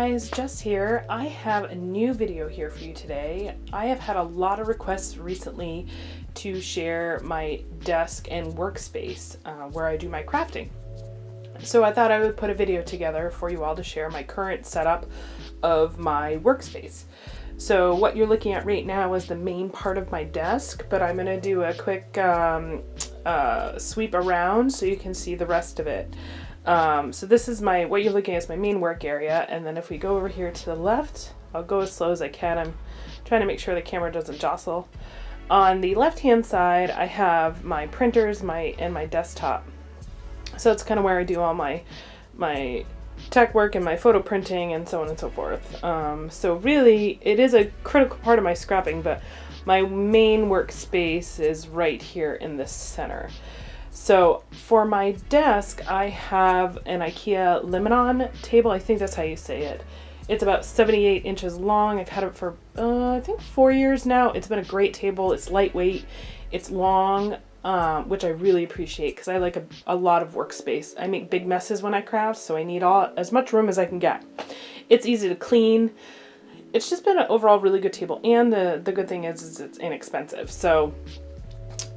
guys, Jess here. I have a new video here for you today. I have had a lot of requests recently to share my desk and workspace where I do my crafting. So I thought I would put a video together for you all to share my current setup of my workspace. So what you're looking at right now is the main part of my desk, but I'm going to do a quick sweep around so you can see the rest of it. So this is what you're looking at is my main work area, and then if we go over here to the left, I'll go as slow as I can. I'm trying to make sure the camera doesn't jostle. On the left hand side, I have my printers and my desktop. So that's kind of where I do all my tech work and my photo printing and so on and so forth. So really, it is a critical part of my scrapping, but my main workspace is right here in the center. So for my desk, I have an Ikea Linnmon table. I think that's how you say it. It's about 78 inches long. I've had it for, I think 4 years now. It's been a great table. It's lightweight. It's long, which I really appreciate because I like a lot of workspace. I make big messes when I craft, so I need as much room as I can get. It's easy to clean. It's just been an overall really good table. And the good thing is it's inexpensive. So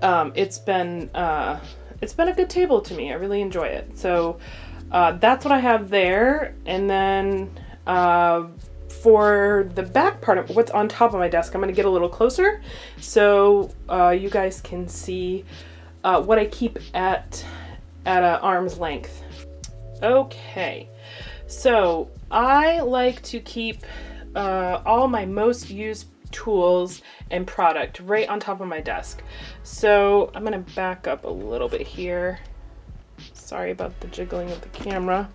it's been a good table to me. I really enjoy it. So that's what I have there. And then for the back part of what's on top of my desk, I'm going to get a little closer so you guys can see what I keep at arm's length. Okay, so I like to keep all my most used tools and product right on top of my desk. So I'm going to back up a little bit here. Sorry about the jiggling of the camera.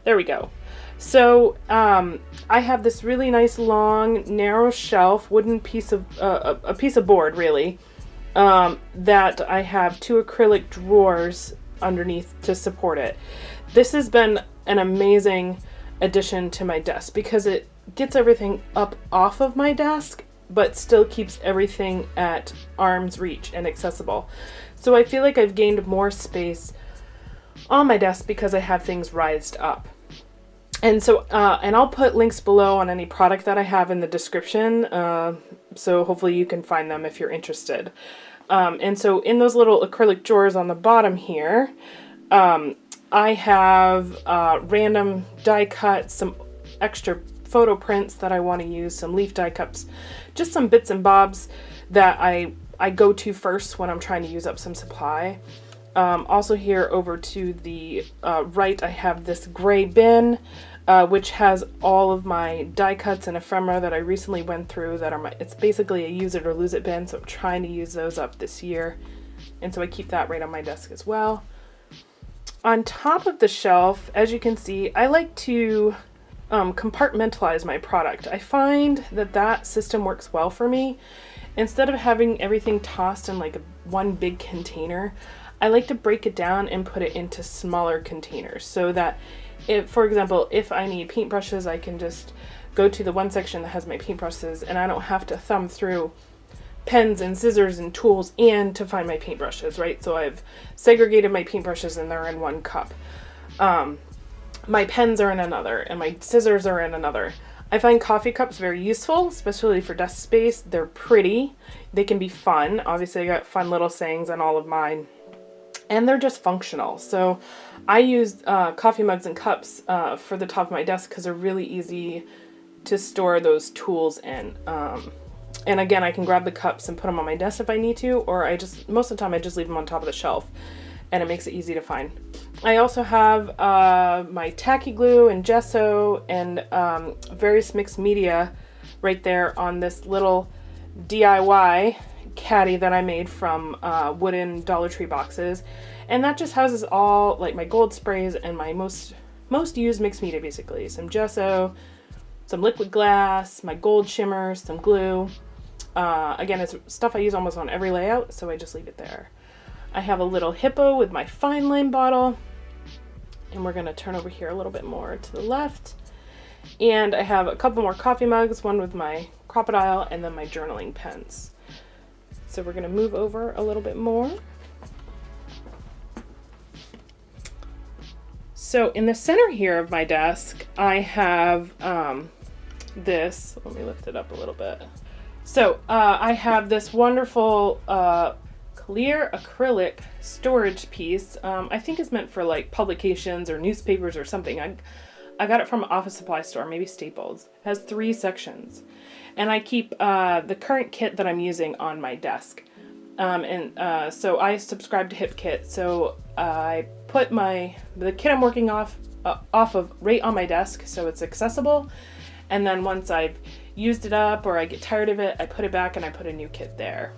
There we go. So I have this really nice long narrow shelf, wooden piece of a piece of board really, that I have 2 acrylic drawers underneath to support it. This has been an amazing addition to my desk because it gets everything up off of my desk but still keeps everything at arm's reach and accessible. So I feel like I've gained more space on my desk because I have things raised up. And so, and I'll put links below on any product that I have in the description, so hopefully you can find them if you're interested. And so in those little acrylic drawers on the bottom here, I have random die cuts, some extra photo prints that I want to use, some leaf die cups, just some bits and bobs that I go to first when I'm trying to use up some supply. Also here over to the right, I have this gray bin, which has all of my die cuts and ephemera that I recently went through that are it's basically a use it or lose it bin, so I'm trying to use those up this year. And so I keep that right on my desk as well. On top of the shelf, as you can see, I like to compartmentalize my product. I find that system works well for me. Instead of having everything tossed in like one big container, I like to break it down and put it into smaller containers so that if, for example, if I need paintbrushes, I can just go to the one section that has my paintbrushes and I don't have to thumb through pens and scissors and tools and to find my paintbrushes, right? So I've segregated my paintbrushes and they're in one cup. My pens are in another and my scissors are in another. I find coffee cups very useful, especially for desk space. They're pretty. They can be fun. Obviously, I got fun little sayings on all of mine. And they're just functional. So I use coffee mugs and cups for the top of my desk because they're really easy to store those tools in. And again, I can grab the cups and put them on my desk if I need to, or most of the time I just leave them on top of the shelf and it makes it easy to find. I also have my tacky glue and gesso and various mixed media right there on this little DIY caddy that I made from wooden Dollar Tree boxes, and that just houses all like my gold sprays and my most used mixed media, basically some gesso, some liquid glass, my gold shimmers, some glue. Again, it's stuff I use almost on every layout, so I just leave it there. I have a little hippo with my fine line bottle, and we're going to turn over here a little bit more to the left, and I have a couple more coffee mugs, one with my crocodile and then my journaling pens. So we're going to move over a little bit more. So in the center here of my desk, I have this. Let me lift it up a little bit. So I have this wonderful clear acrylic storage piece. I think it's meant for like publications or newspapers or something. I got it from an office supply store, maybe Staples. It has 3 sections. And I keep the current kit that I'm using on my desk. So I subscribe to HipKit. So I put the kit I'm working off of right on my desk so it's accessible. And then once I've used it up or I get tired of it, I put it back and I put a new kit there.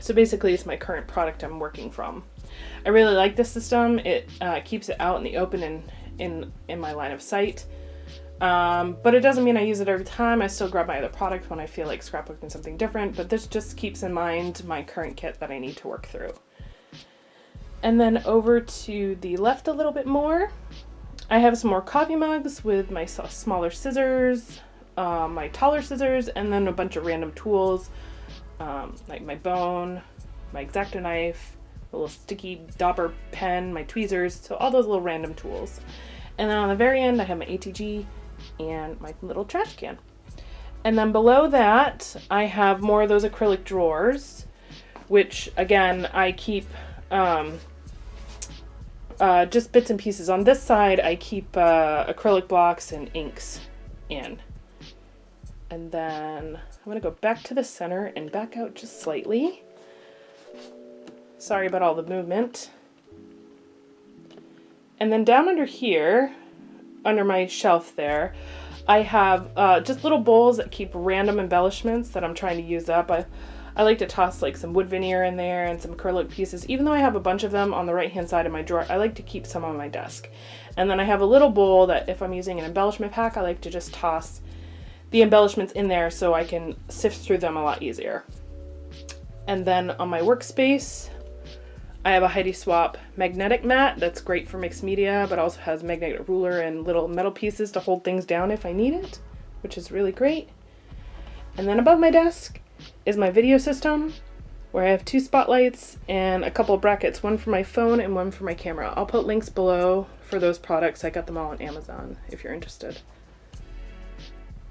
So basically it's my current product I'm working from. I really like this system. It keeps it out in the open and in my line of sight. But it doesn't mean I use it every time. I still grab my other product when I feel like scrapbooking something different, but this just keeps in mind my current kit that I need to work through. And then over to the left a little bit more, I have some more coffee mugs with my smaller scissors, my taller scissors, and then a bunch of random tools, like my bone, my X-Acto knife, a little sticky dauber pen, my tweezers, so all those little random tools. And then on the very end, I have my ATG and my little trash can. And then below that, I have more of those acrylic drawers, which again, I keep just bits and pieces. On this side, I keep acrylic blocks and inks in. And then I'm gonna go back to the center and back out just slightly. Sorry about all the movement. And then down under here, under my shelf there, I have just little bowls that keep random embellishments that I'm trying to use up. I like to toss like some wood veneer in there and some acrylic pieces. Even though I have a bunch of them on the right hand side of my drawer, I like to keep some on my desk. And then I have a little bowl that if I'm using an embellishment pack, I like to just toss the embellishments in there so I can sift through them a lot easier. And then on my workspace, I have a Heidi Swap magnetic mat that's great for mixed media, but also has magnetic ruler and little metal pieces to hold things down if I need it, which is really great. And then above my desk is my video system, where I have 2 spotlights and a couple of brackets, one for my phone and one for my camera. I'll put links below for those products. I got them all on Amazon if you're interested.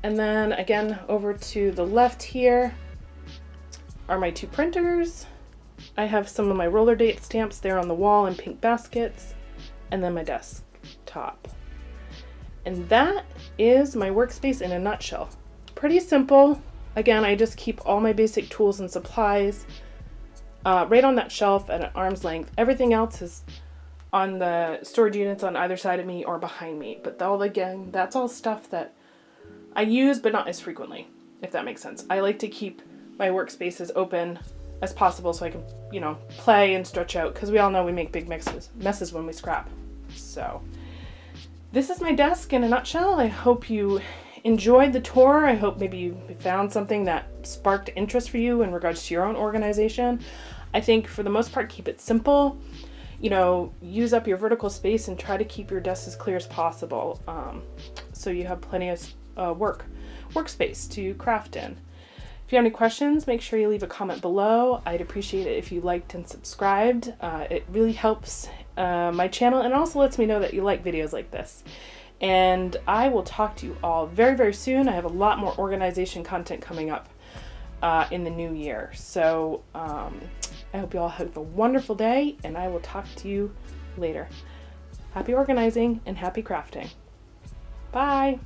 And then again, over to the left here are my 2 printers. I have some of my roller date stamps there on the wall in pink baskets, and then my desktop. And that is my workspace in a nutshell. Pretty simple. Again, I just keep all my basic tools and supplies right on that shelf at an arm's length. Everything else is on the storage units on either side of me or behind me. But again, that's all stuff that I use, but not as frequently, if that makes sense. I like to keep my workspaces open as possible so I can, play and stretch out, because we all know we make big messes when we scrap. So this is my desk in a nutshell. I hope you enjoyed the tour. I hope maybe you found something that sparked interest for you in regards to your own organization. I think for the most part, keep it simple. Use up your vertical space and try to keep your desk as clear as possible, so you have plenty of workspace to craft in. If you have any questions, make sure you leave a comment below. I'd appreciate it if you liked and subscribed. It really helps my channel and also lets me know that you like videos like this. And I will talk to you all very, very soon. I have a lot more organization content coming up in the new year. So I hope you all have a wonderful day, and I will talk to you later. Happy organizing and happy crafting. Bye.